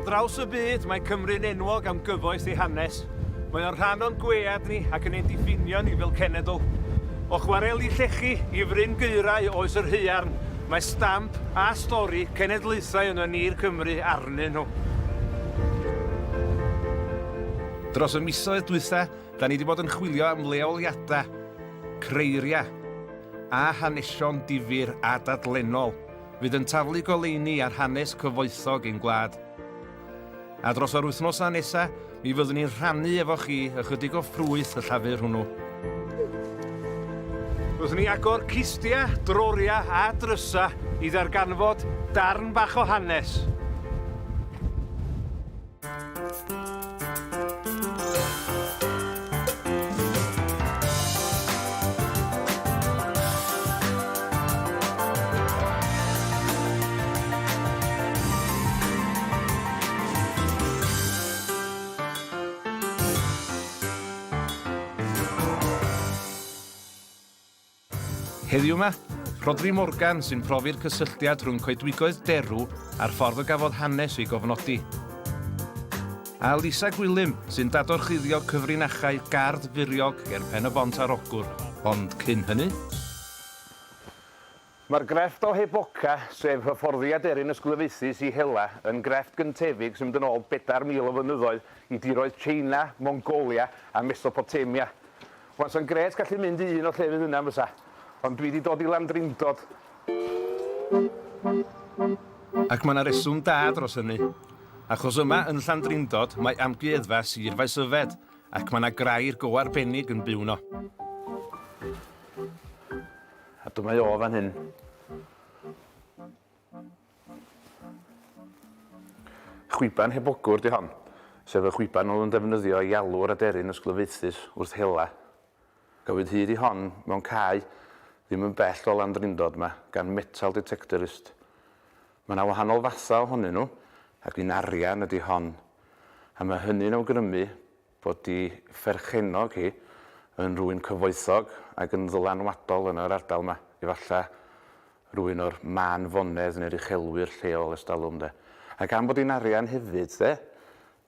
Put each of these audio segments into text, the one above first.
draws y byd, mae Cymru'n enwog am gyfoeth ei hanes. Mae o'n rhan o'n gwead ni ac yn ein diffinio ni fel cenedl. O chwareli llechi i fryn geirau oes yr haearn, mae stamp a stori cenedlaethau yno ni'r Cymru arnyn nhw. Dros y misoedd dwytha, da ni wedi bod yn chwilio am leoliadau, creiriau a hanesion difyr a dadlenol fydd yn taflu goleuni ar hanes cyfoethog ein gwlad. A dros yr wythnosau nesaf, mi fyddwn ni'n rhannu efo chi ychydig o ffrwyth y llafur hwnnw. Byddwn ni agor cistia, droria a drysa i ddarganfod darn bach o hanes. Heddiw yma, Rodri Morgan sy'n profi'r cysylltiad rhwng coedwigoedd derw a'r ffordd o gafodd hanes ei gofnodi. A Lisa Gwilym sy'n dadorchuddio cyfrinachau gardd furiog ger pen y bont ar ogwr, ond cyn hynny. Mae'r grefft o Heboca, sef hyfforddi aderyn ysglyfaethus i hela, yn grefft gyntefig sy'n mynd yn ôl 4,000 o flynyddoedd i diroedd China, Mongolia a Mesopotamia. Wan sy'n gret gallu mynd i un o llefydd yna fysa. Ond dwi wedi dod i Landrindod. Ac mae yna reswm da dros hynny. Achos yma yn Landrindod mae amgueddfa Sir Faesyfed ac mae yna grair go arbennig yn byw no. A dyma o fan hyn. Chwiban hebogwr di hon, sef y chwiban oedd yn defnyddio i alw'r aderyn ysglyfaethus wrth hela. Gafwyd hyd i hon mewn cae ddim yn bell o Landrindod yma, gan metal detectorist. Mae yna wahanol fatha ohonyn nhw, ac un arian ydy hon. A mae hynny'n awgrymu bod i pherchenog hi yn rhywun cyfoethog ac yn ddylanwadol yn yr ardal yma, efallai rhywun o'r man fonedd neu'r uchelwyr lleol ystalwm. Ac am bod hi'n arian hefyd,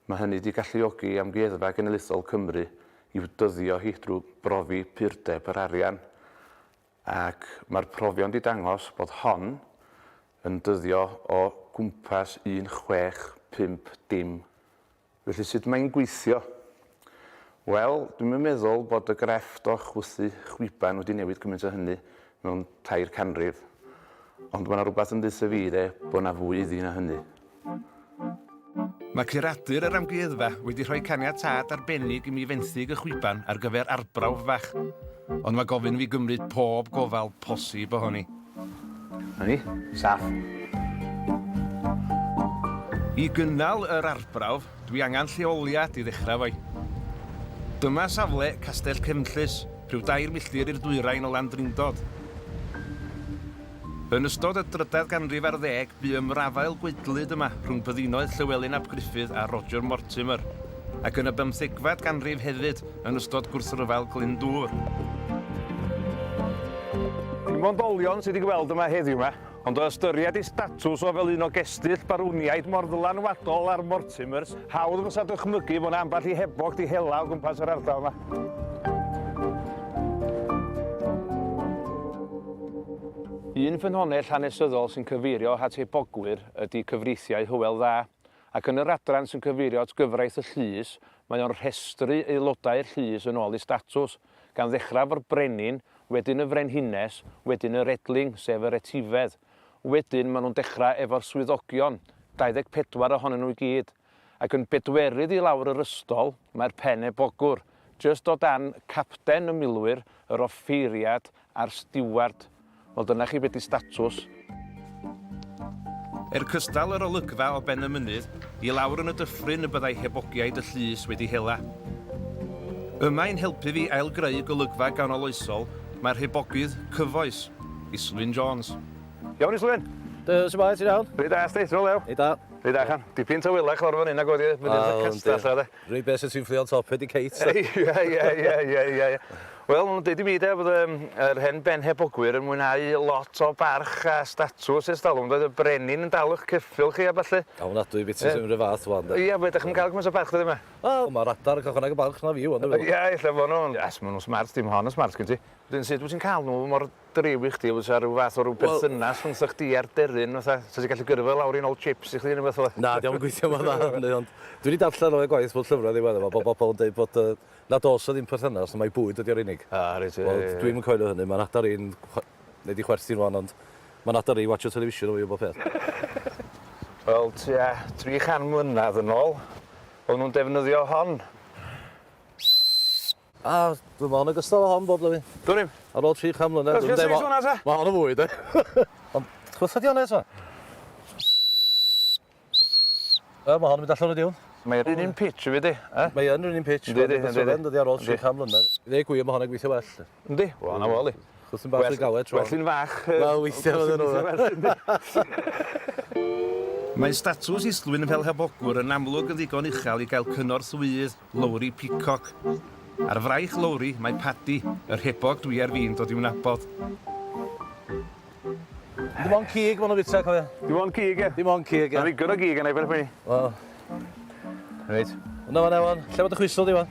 mae hynny wedi galluogi amgueddfa genedlaethol Cymru i'w dyddio hi drwy brofi purdeb yr arian. Ac mae'r profion wedi dangos bod hon yn dyddio o gwmpas 1650. Felly sut mae'n gweithio? Wel, dwi'n meddwl bod y grefft o chwythu chwiban wedi newid gymaint o hynny mewn 2 canrif. Ond mae yna rhywbeth yn dweud fi bod yna fwy iddi na hynny. Mae curadur yr amgueddfa wedi rhoi caniatâd arbennig i mi fenthyg y chwiban ar gyfer arbrawf fach. Ond mae gofyn fi gymryd pob gofal posib ohoni. Hynny, saff. I gynnal yr arbrawf, dwi angen lleoliad i ddechrau fo. Dyma safle Castell Cefnllys, rhyw 2 milltir i'r dwyrain o Landrindod. Yn ystod y 3 ganrif ar 10, bu ymrafael gweidlyd yma rhwng byddinoedd Llywelyn ap Gruffydd a Roger Mortimer, ac yn y 15fed ganrif hefyd yn ystod gwrthryfel Glyndŵr. Dim ond olion sydd wedi gweld yma heddiw yma, ond o ystyried ei statws o fel un o gestyll barwniaid mor ddylanwadol ar Mortimers, hawdd fysa dychmygu bod yna ambell i hebog di hela o gwmpas yr ardal yma. Un ffynhonnell hanesyddol sy'n cyfeirio at hebogwyr ydy cyfreithiau Hywel Dda, ac yn yr adran sy'n cyfeirio at gyfraith y llys, mae o'n rhestru aelodau'r llys yn ôl i statws, gan ddechrau fo'r brenin, wedyn y frenhines, wedyn yr edling, sef yr etifedd. Wedyn maen nhw'n dechrau efo'r swyddogion, 24 ohonyn nhw i gyd, ac yn bedwerydd i lawr yr ystol, mae'r pen hebogwr, just o dan capten y milwyr, yr offeiriad a'r stiward. Wel, dyna chi beth i statws. Cystal yr olygfa o ben y mynydd, i lawr yn y dyffryn y byddai hebogiaid y llys wedi hela. Yma'n helpu fi ailgreu golygfa ganoloesol, mae'r hebogydd cyfoes, Islwyn Jones. Iawn, Islwyn? Sy'n baid, ti'n iawn? Rwy da, sti, ti'n iawn? Ei da. Rwy da, chan. Dipyn tawylach lawr fan hyn ag oedd i fynd i'r castell. Rwy beth sy'n fflio on top, ydi Kate. Ie. Wel, nhw'n dweud I mi de bod yr hen ben hebogwyr yn mwynhau lot o barch a statws ers dalwm. Doedd y brenin yn dalwch ceffil chi a falle. Awn adwy beth sy'n rhyw fath wan. Ia, ydych chi'n cael gymaint o barch dydyn yma? O, mae'r adar yn cael chwaneg y barch na fi wan. Ia, illa fo nhw. Yes, maen nhw'n smart, dim hon yn smart gen ti. Dyn sut wyt ti'n cael nhw mor driw I chdi, wyt rhyw fath o rhyw berthynas rhwng chdi a'r deryn, fatha, sa ti'n gallu gyrfa lawr i'n ôl chips I chdi yn y beth o? Na, di am gweithio yma dda. Dwi wedi darllen o'i gwaith bod llyfrau ddim yma, bod bobl yn dweud bod nad os o ddim perthynas, mae bwyd ydy'r unig. Reit. Dwi'n coelio hynny, mae'n adar un, neu di chwerthu'n wan, ond mae'n adar un watch o television o fi o bob peth. Wel, tua 300 mlynedd yn ôl, oedd nhw'n defnyddio hon. Dwi'n ma'n ogystal o hon bob lyfi. Dwi'n nim. Ar ôl 300 mlynedd. Dwi'n seis hwnna, ta? Mae hon yn fwy, de. Ond, chwtha di hwnna, ta? Mae hon yn mynd allan o diwn. Mae'r un pitch I fi di. Mae yn yr un pitch. Dydy ar ôl 300 mlynedd. I ddeg gwir, mae hon yn gweithio well. Yndi? Wel, na fol I. Chwtha'n bach I galed tro. Well un fach. Wel, weithio fod yn nhw. Mae statws islwyn fel hebogwr yn amlwg yn ddigon uchel I gael cynorth wydd, lowri peacock. Ar fraich lowri, mae Paddy, yr hebog dwi ar fi'n dod i'w nabod. Dim ond cig ma'n o bita, cofio? Dim ond cig, e? Dim ond cig, Mae'n ddigon o gig yn ei fel pwy. Wel. Reit. Hwna fan ewan. Lle bod y chwisl di wan?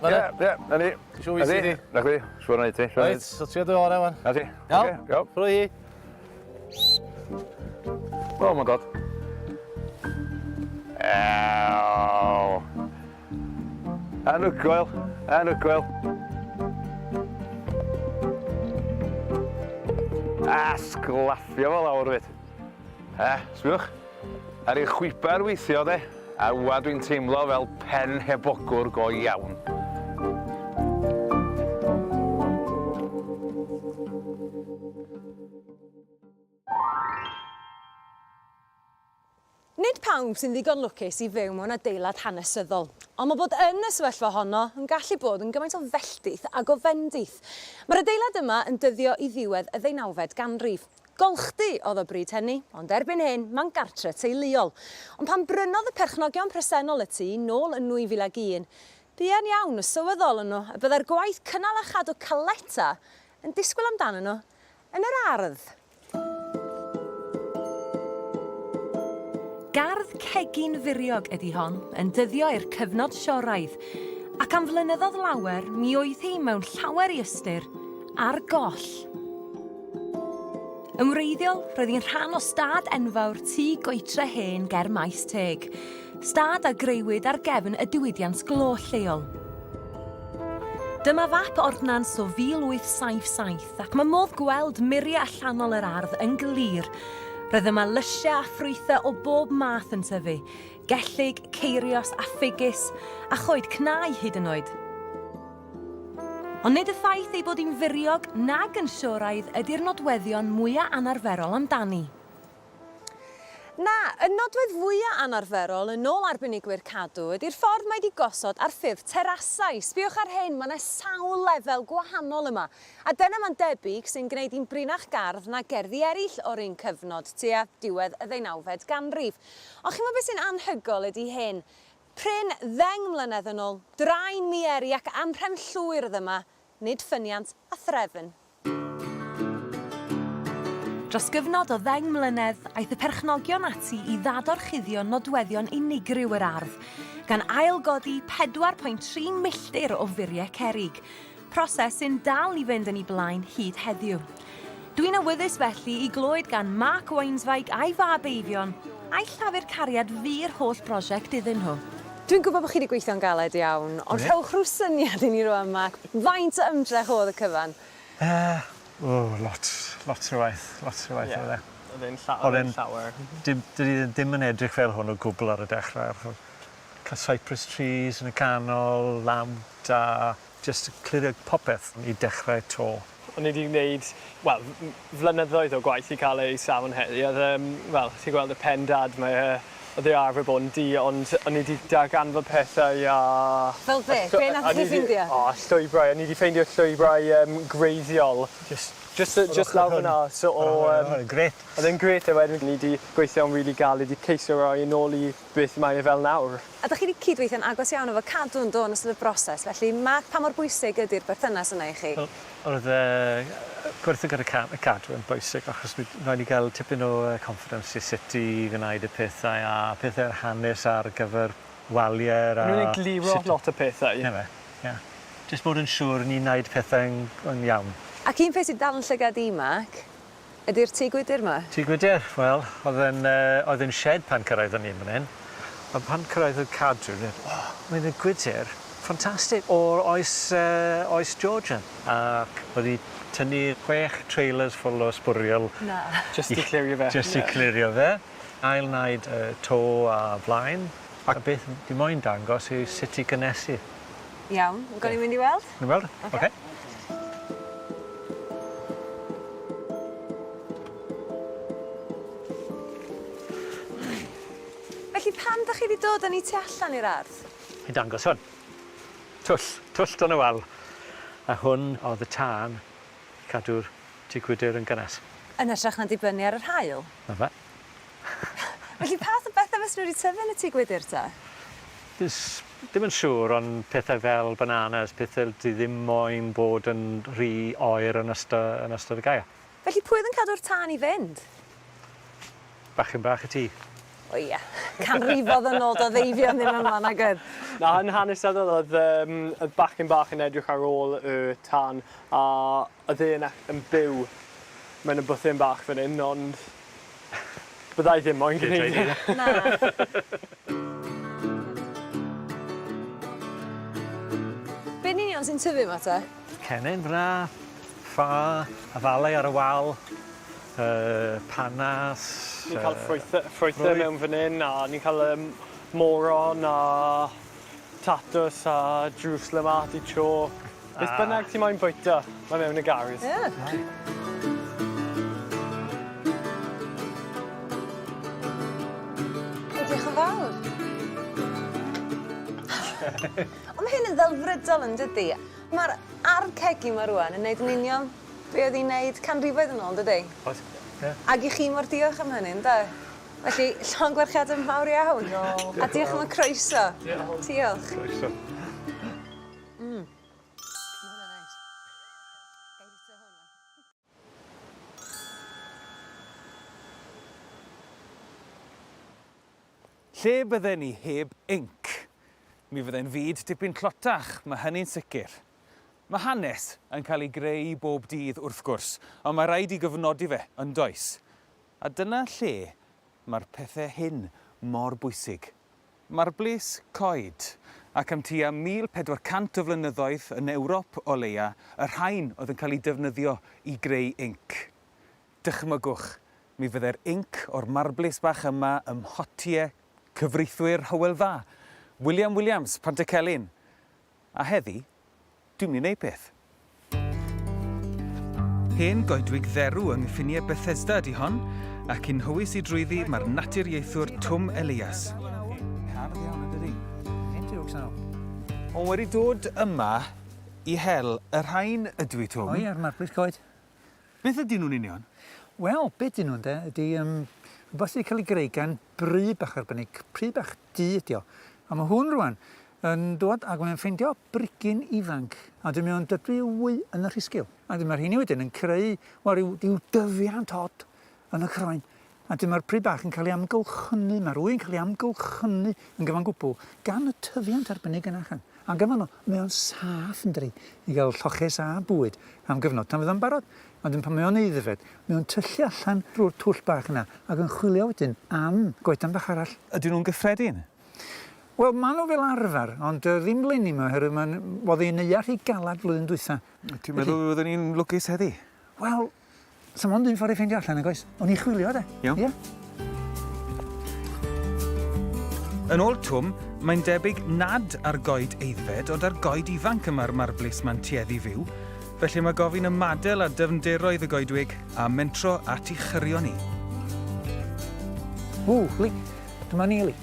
Ie, na ni. Siw wysi di. Na chdi, siwr na i ti. Reit, so ti oedd o'r ewan. Na ti. Iawn? Iawn. Ffro hi. O, mae'n dod. Ew. Anhygoel. Sglaffio fel awr fyd. Sbiwch. Ar ei chwiber weithio de, a wwa dwi'n teimlo fel pen hebogwr go iawn. Nid pawb sy'n ddigon lwcus I fyw mewn adeilad hanesyddol, ond mae bod yn y sefyllfa honno yn gallu bod yn gymaint o felltith ac o fendith. Mae'r adeilad yma yn dyddio I ddiwedd y 19fed ganrif. Golchdy oedd o bryd hynny, ond erbyn hyn mae'n gartre teuluol. Ond pan brynodd y perchnogion presennol y tŷ nôl yn 2001, buan iawn y sylweddol yn nhw y byddai'r gwaith cynnal a chadw caleta yn disgwyl amdano nhw yn yr ardd. Gardd cegin furiog ydi hon, yn dyddio i'r cyfnod sioraidd, ac am flynyddoedd lawer mi oedd hi mewn llawer I ystyr a'r goll. Yn wreiddiol, roedd hi'n rhan o stad enfawr tŷ goetre hen ger maes teg, stad a greuwyd ar gefn y diwydiant glo lleol. Dyma fap ordnans o 1877 ac mae modd gweld muriau allanol yr ardd yn glir. Roedd yma lysiau a ffrwythau o bob math yn tyfu, gellig, ceirios a ffigys, a choed cnau hyd yn oed. Ond nid y ffaith ei bod hi'n furiog nag yn sioraidd ydy'r nodweddion mwyaf anarferol amdani. Na, y nodwedd fwyaf anarferol yn ôl arbenigwyr cadw ydy'r ffordd mae wedi gosod ar ffyrdd terasau. Sbiwch ar hyn, mae yna sawl lefel gwahanol yma. A dyna mae'n debyg sy'n gwneud hi'n brinach gardd na gerddi eraill o'r un cyfnod tua diwedd y 19fed ganrif. Ond chi'n meddwl beth sy'n anhygol ydy hyn? Pryn 10 mlynedd yn ôl, draen mieri ac amrhem llwyr oedd yma, nid ffyniant a threfn. Dros gyfnod o 10 mlynedd, aeth y perchnogion ati I ddadorchuddio nodweddion unigryw yr ardd, gan ailgodi 4.3 milltir o furiau cerrig, proses sy'n dal I fynd yn ei blaen hyd heddiw. Dwi'n awyddus felly I glywed gan Mark Weinsweig a'i fab Eifion, a'i llafur cariad fu'r holl brosiect iddyn nhw. Dwi'n gwybod bod chi wedi gweithio'n galed iawn, ond rhowch rhyw syniad I ni rwan, Mark. Faint o ymdrech oedd y cyfan? Lot o waith oedd e. Oedd e'n llawer. Dim yn edrych fel hwn o gwbl ar y dechrau. Cael cypress trees yn y canol, lamp da, just clirio popeth I dechrau to. O'n I wedi gwneud, wel, flynyddoedd o gwaith I cael ei safon heddi. Wel, ti'n gweld y pen dad, oedd ei arfer bod yn di, ond o'n I wedi darganfod pethau a... Fel beth? Be nath chi ffeindio? Llwybrau. O'n I wedi ffeindio llwybrau greiddiol. Just Just lawr fyna. So Gret. oedd e'n gret a wedyn ni wedi gweithio'n rili galed i ceisio roi yn ôl i beth mae e fel nawr. A ydych chi wedi cydweithio'n agos iawn efo cadw'n do yn ystod y broses, felly pa mor bwysig ydy'r berthynas yna i chi? Oedd gweithio gyda y cadw yn bwysig achos rhaid i gael tipyn o confidence i sut i gwneud y pethau a pethau'r hanes ar gyfer waliau. Nhw'n egluro lot o pethau. Ie. Jyst bod yn siŵr ni'n gwneud pethau'n iawn. Ac un peth sydd dal yn llygad i, Mac, ydy'r tŷ gwydr yma? Tŷ gwydr? Wel, oedd yn shed pan cyrraedd o'n i'n fan hyn. A pan cyrraedd y cadw, mae'n y gwydr ffantastig o'r oes Georgian. Ac wedi tynnu 6 trailers full o sbwriel. Na. Just i clirio fe. Just i clirio fe. Ail wneud to a blaen. A beth di moyn dangos yw sut i gynesu. Iawn, gawn ni'n mynd i weld? Yn weld? Oce. Felly pam ydych chi wedi dod yn ei tu allan i'r ardd? I dangos hwn. Twll don y wal. A hwn oedd y tân cadw'r tŷ gwydr yn gynnes. Yn hytrach na dibynnu ar yr haul? Na fe. Felly path o bethau fes nhw wedi tyfu yn y tŷ gwydr ta? Ddim yn siŵr, ond pethau fel bananas, pethau di ddim moyn bod yn rhy oer yn ystod y gair. Felly pwy oedd yn cadw'r tân i fynd? Bachyn bach y tŷ. O ia, canrifodd yn ôl o ddeifio ddim yma nag oedd. Na, yn hanesyddol oedd bachyn bach yn edrych ar ôl y tân a oedd e'n byw mewn y bwthyn bach fan hyn, ond byddai ddim moyn gwneud. Na. Be'n union sy'n tyfu yma ta? Cennin fyna, ffa, afalau ar y wal, panas. Ni'n cael ffrwythau mewn fan hyn, a ni'n cael moron a tatws a Jerusalem artichoke. Beth bynnag ti moyn bwyta, mae mewn y gardd. Ie. Diolch yn fawr. Ond mae hyn yn ddelfrydol yn dydi. Mae'r arcegi yma rwan yn neud yn union be oedd hi'n neud canrifoedd yn ôl, dydi? Oes, ie. Ac i chi mor diolch am hynny, ynda? Felly, llon gwerchiad yn fawr iawn. A diolch am y croeso. Diolch. Croeso. Lle bydden ni heb inc? Mi fyddai'n fyd dipyn clotach, mae hynny'n sicr. Mae hanes yn cael ei greu bob dydd wrth gwrs, ond mae rhaid i gyfnodi fe yn does. A dyna lle mae'r pethau hyn mor bwysig. Mae'r bles coed, ac am tua 1400 o flynyddoedd yn Ewrop o leia, y rhain oedd yn cael ei defnyddio i greu inc. Dychmygwch, mi fyddai'r inc o'r marblis bach yma ym mhotiau cyfreithwyr Hywel Dda, William Williams, Pantycelyn. A heddi, dwi'n mynd i wneud peth. Hen goedwig dderw yng Nghyffiniau Bethesda ydi hon, ac yn hywys i drwyddi mae'r naturiaethwr Twm Elias. Ond wedi dod yma i hel y rhain ydw i, Twm. O ie, marblis coed. Beth ydyn nhw'n union? Wel, beth ydyn nhw'n de, ydy rhywbeth sydd wedi cael ei greu gan bry bach arbennig, bry bach du ydi o. A mae hwn rwan yn dod ac mae'n ffeindio brigyn ifanc. A dwi'n mynd dydw wy yn y rhisgil. A mae'r hynny wedyn yn creu ryw dyfiant hod yn y croen. A mae'r bry bach yn cael ei amgylchynu, mae'r wy'n cael ei amgylchynu yn gyfan gwbl gan y tyfiant arbennig yna chan. A gyfan o, mae o'n saff yn dri i gael lloches a bwyd am gyfnod. Tan fydd o'n barod. Ond pan mae o'n eiddfed, mae o'n tyllu allan drwy'r twll bach yna ac yn chwilio wedyn am goedan bach arall. Ydyn nhw'n gyffredin? Wel, maen nhw fel arfer, ond ddim leni yma, oherwydd oedd hi'n euach i galad flwyddyn dwytha. Ti'n meddwl byddwn ni'n lwcus heddi? Wel, sam ond un ffordd i ffeindio allan, nag oes? O'n i'n chwilio, de? Iawn. Ie. Yn ôl Twm, mae'n debyg nad ar goed eiddfed, ond ar goed ifanc yma'r marblis ma'n tueddu fyw, felly mae gofyn ymadel a dyfnderoedd y goedwig a mentro at ei chyrio ni. Li, dyma ni, Li.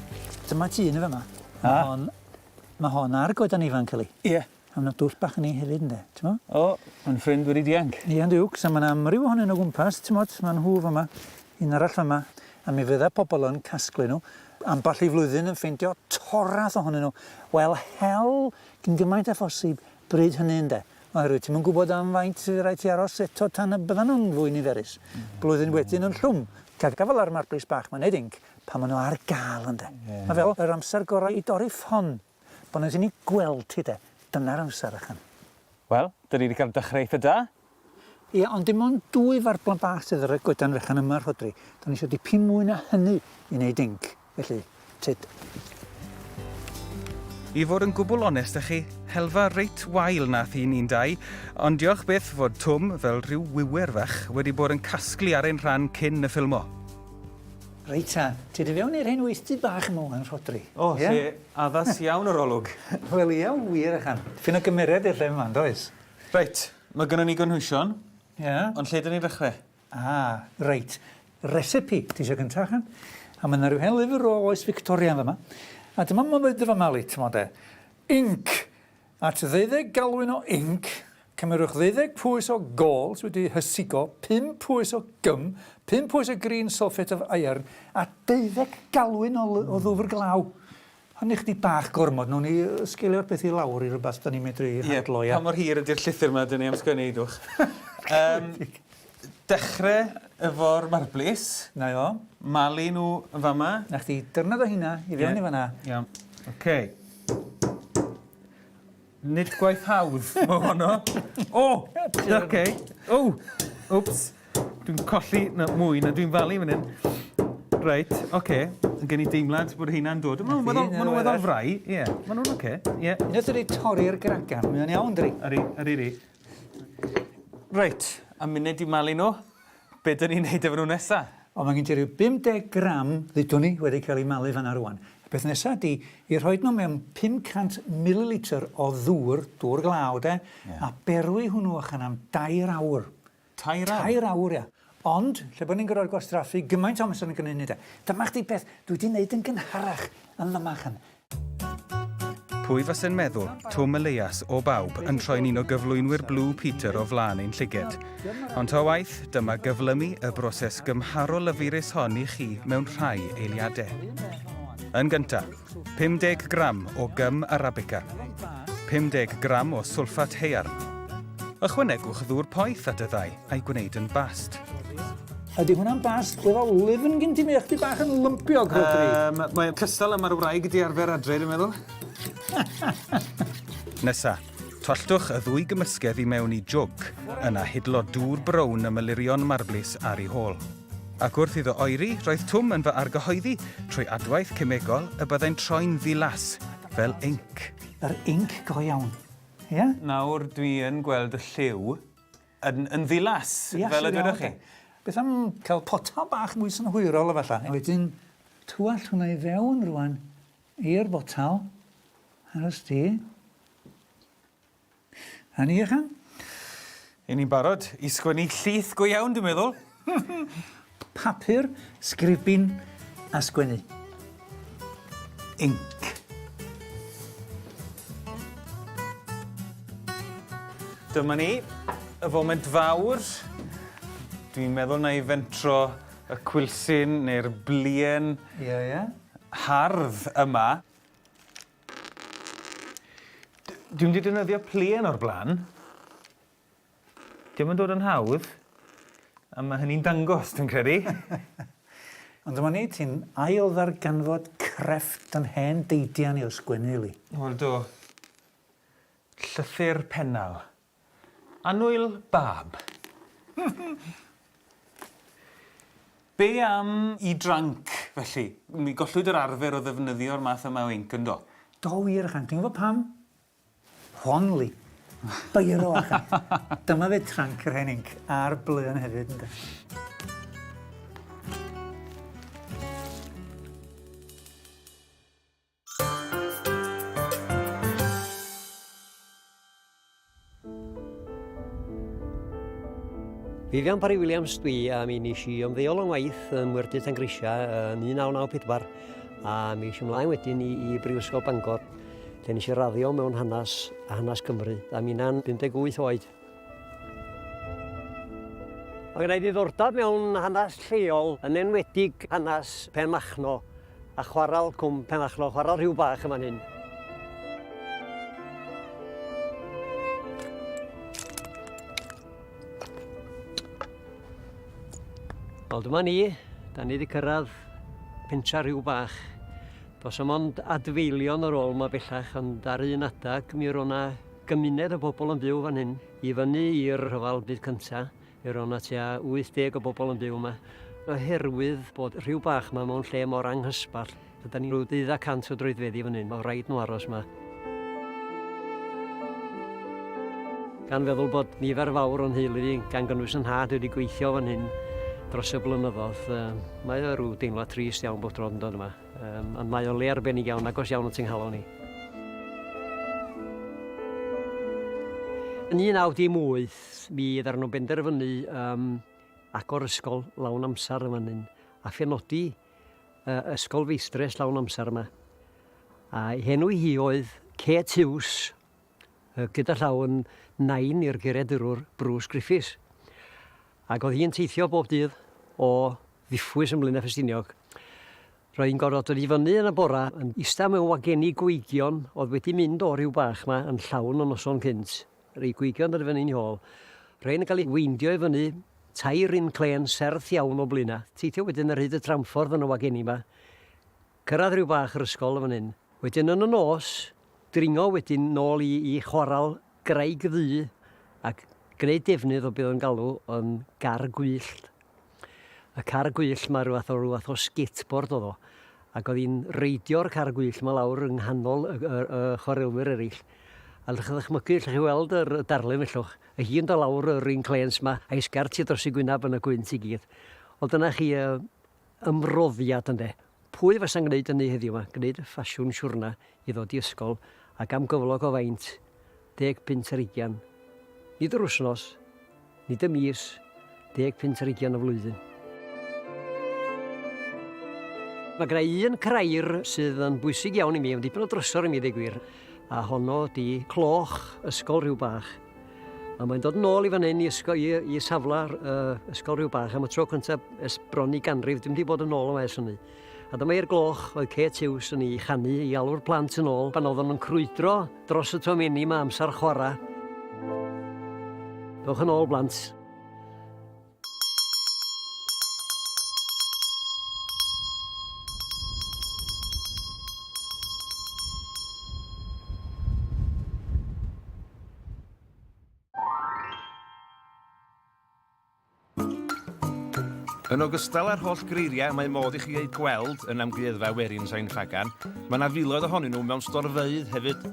Dyma ti yn y fyma. Mae hon ar goedan ifanc, Li. Ie. A mae dwll bach yn ei hefyd, ynddo. Ti'n mo? O, mae'n ffrind wedi dianc. Ian Dukes, a mae'n amryw ohonyn nhw gwmpas, ti'n modd, mae'n hwf yma, un arall yma, a mi fydda pobl yn casglu nhw. Amball i flwyddyn yn ffeindio torath ohonyn nhw. Wel, hel gyn gymaint a phosib bryd hynny, ynddo. Oherwydd, ti'n mynd gwybod am faint fydd rhaid ti aros eto tan y byddan nhw'n fwy niferus. Blwyddyn wedyn yn llwm. Gafel ar marblis bach, mae'n neud inc, pan maen nhw ar gael, ynddo. Mae fel yr amser gorau i dorri ffon, bod nhw'n ni gweld ti, de. Dyna'r amser ychan. Wel, dyn ni wedi cael dechrau eitha da. Ie, ond dim ond 2 farblan bach sydd ar y goedan fechan yma, Rhodri. Da ni eisiau dipyn mwy na hynny i wneud inc. Felly, tyd. I fod yn gwbl onest â chi, helfa reit wael nath i ni'n dau, ond diolch byth fod Twm, fel rhyw wywyr fach, wedi bod yn casglu ar ein rhan cyn y ffilmo. Reit ta, ti di fewn i'r hen weithdy bach yma o'n Rhodri. O, lle addas iawn yr olwg. Wel, ie, wir ychan. Ffyn o gymeriad i'r lle yma, does? Reit, mae gynnon ni gynhwysion, Ie. ond lle dyn ni'n dechrau? Reit. Recipe, ti eisiau gyntaf ychan? A mae yna rhyw hen lyfr o oes Victoria yma. A dyma mae'n mynd efo mali, ti'n modd e. Inc. At 12 galwyn o inc, cymryd 12 pwys o gol, sydd wedi hysigo, 5 pwys o gym, 5 pwys o green sulfate of iron, a 12 galwyn o ddwfr glaw. Hynny chdi bach gormod, nhw'n ni sgilio'r beth i lawr i rhywbeth da ni'n medru hadlo, ia. Pa mor hir ydy'r llythyr yma, dyn ni am sgwennu idwch. Dechrau efo'r marblis. Na o. Malu nhw yn fama. Na chdi dyrnod o hynna, i fewn i fanna. Iawn. Oce. Nid gwaith hawdd, mae honno. O! Oce. O! Wps. Dwi'n colli mwy na dwi'n falu fan hyn. Reit, oce. Gen i deimlad bod hynna'n dod. Mae nhw'n weddol frai. Ie, mae nhw'n oce. Ie. Unwaith ydi torri'r gragan, mae o'n iawn, dri. Ari. Reit, a munud i malu nhw. Be dyn ni'n neud efo nhw nesa? O, mae gen ti ryw 50 gram ddydwn ni wedi cael ei malu fanna rwan. Y peth nesaf di i rhoi nhw mewn 500 ml o dŵr glaw, de, a berwi hwnnw allan am 2 awr. 2 awr? 2 awr, ia. Ond, lle bod ni'n gorfod gwastraffu, gymaint o amser yn gynnu de. Dyma chdi beth, dwi wedi wneud yn gynharach yn ymachan. Pwy fysa'n meddwl, Twm Elias o bawb yn troi'n un o gyflwynwyr Blue Peter o flaen ein llyged. Ond ta waith, dyma gyflymu y broses gymharol lyfurus hon i chi mewn rhai eiliadau. Yn gyntaf, 50 gram o gym arabica, 50 gram o swlffat haearn. Ychwanegwch ddŵr poeth at y ddau a'i gwneud yn bast. Ydy hwnna'n bast? Gwyddo lyfn gyn ti mi eich di bach yn lympio, Grodri? Mae'n cystal am ar wraig ydi arfer adre, dwi'n meddwl. Nesa, tolltwch y 2 gymysgedd i mewn i jwg, yna hidlo dŵr brown y malurion marblis ar ei hôl. Ac wrth iddo oeri, roedd Twm yn fy argyhoeddi trwy adwaith cemegol y byddai'n troi'n ddilas, fel inc. Yr inc go iawn, ie? Nawr dwi yn gweld y lliw yn ddilas, fel y dydych chi. Beth am cael potal bach mwy synhwyrol efallai. Wedyn, twall hwnna i fewn rwan i'r botal. Aros di. A ni echan? I ni'n barod i sgwennu llith go iawn, dwi'n meddwl. Papur, sgribin a sgwennu. Inc. Dyma ni, y foment fawr. Dwi'n meddwl na i fentro y cwilsyn neu'r blien hardd yma. Dwi'n wedi defnyddio plien o'r blaen. Diolch yn dod yn hawdd, a mae hynny'n dangos, dwi'n credu. Ond dyma ni, ti'n ail ddarganfod crefft yn hen deidian i o sgwennu li. Wel do, llythyr pennal. Annwyl bab. Be am i dranc, felly? Mi gollwyd yr arfer o ddefnyddio'r math yma o inc yn do? Do wir ychan, ti'n gwybod pam? Honli. Beiro ychan. Dyma fe tranc yr hen inc a'r blyn hefyd, ynddo. Vivian Parry Williams dwi, a mi nes i ymddeol yn waith yn Mwerdydd Tangrisia yn 1994 a mi eisiau ymlaen wedyn i Brifysgol Bangor Lle nes i raddio mewn hanes Cymru, a mi na'n 58 oed. Mae gen i ddiddordeb mewn hanes lleol, yn enwedig hanes Penmachno, a chwaral Cwm Penmachno, chwaral Rhyw Bach yma hyn. Wel, dyma ni. Da ni wedi cyrraedd pentra Rhyw Bach. Does am ond adfeilion ar ôl yma bellach, ond ar un adag mi roedd yna gymuned o bobl yn byw fan hyn i fyny i'r rhyfel byd cyntaf. Mi roedd yna tua 80 o bobl yn byw yma. Oherwydd bod Rhyw Bach yma mewn lle mor anghysbell. Dyda ni rhyw 200 o droedfeddi fan hyn. Mae rhaid nhw aros yma. Gan feddwl bod nifer fawr o'n heulu fi, gan gynnwys yn nhad wedi gweithio fan hyn dros y blynyddoedd, mae o rhyw deimlad trist iawn bod dro'n dod yma. Ond mae o le arbennig iawn, agos iawn o ti'n halo ni. Yn 1918, mi ddar nhw'n benderfynu agor ysgol lawn amser yma hyn, a phenodi ysgol feistres lawn amser yma. A henw hi oedd Kate Hughes, gyda llaw yn nain i'r geredurwr Bruce Griffiths. Ac oedd hi'n teithio bob dydd o ddiffwys ymlaen â Ffestiniog. Roedd hi'n gorfod dod i fyny yn y bora yn ista mewn wageni gweigion oedd wedi mynd o Rhyw Bach yma yn llawn o noson cynt. Rhai gweigion dod i fyny'n hôl. Rhain yn cael ei weindio i fyny, tair inclen serth iawn o blaena. Teithio wedyn ar hyd y tramffordd yn y wageni yma. Cyrraedd Rhyw Bach yr ysgol yn fan hyn. Wedyn yn y nos, dringo wedyn nôl i chwaral Graig Ddu ac gwneud defnydd o beth o'n galw yn gar gwyllt. Y car gwyllt yma rhyw fath o skateboard oedd o. Ac oedd hi'n reidio'r car gwyllt yma lawr yng nghanol y chwarelwyr eraill. A llwch ddechmygu, llwch chi weld yr darlun fellwch. Y hi'n dod lawr yr un clens yma, a'i sgart i dros i gwynaf yn y gwynt i gyd. Ond dyna chi ymroddiad ynddo. Pwy fasa'n gwneud hynny heddiw yma? Gwneud y ffasiwn siwrna i ddod i ysgol ac am gyflog o faint 10 punt ar 20. Nid yr wsnos, nid y mis, 10 punt ar 20 o flwyddyn. Mae gen i un crair sydd yn bwysig iawn i mi, yn dipyn o drysor i mi ddeg gwir, a honno di cloch ysgol Rhyw Bach. A mae'n dod nôl i fan hyn i safla ysgol Rhyw Bach am y tro cyntaf ers bron i ganrif, dim di bod yn ôl o es hynny. A dyma i'r gloch oedd Kate Hughes yn ei chanu i alw'r plant yn ôl pan oedden nhw'n crwydro dros y tomenni yma amser chwarae. Dewch yn ôl, blant. Yn ogystal â'r holl greiriau mae modd i chi ei gweld yn amgueddfa Werin Sain Ffagan, mae yna filoedd ohonyn nhw mewn storfeydd hefyd.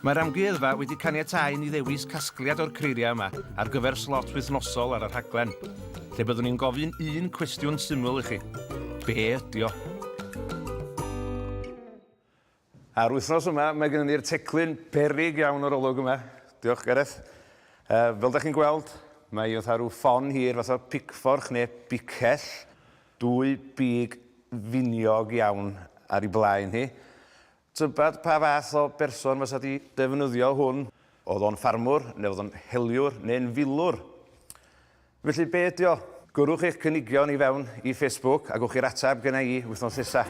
Mae'r amgueddfa wedi caniatáu i ddewis casgliad o'r creiriau yma ar gyfer slot wythnosol ar y rhaglen, lle byddwn ni'n gofyn un cwestiwn syml i chi. Be ydi o? Ar wythnos yma, mae gennym ni'r teclyn berig iawn o'r olwg yma. Diolch, Gareth. Fel da chi'n gweld, mae oedd rhyw ffon hir fath o picfforch neu bicell, 2 big finiog iawn ar ei blaen hi. Tybed pa fath o berson fysa di defnyddio hwn? Oedd o'n ffarmwr, neu oedd o'n heliwr, neu'n filwr? Felly be ydi o? Gwrwch eich cynigion i fewn i Facebook a gwch chi'r ateb gyda i wythnos nesa.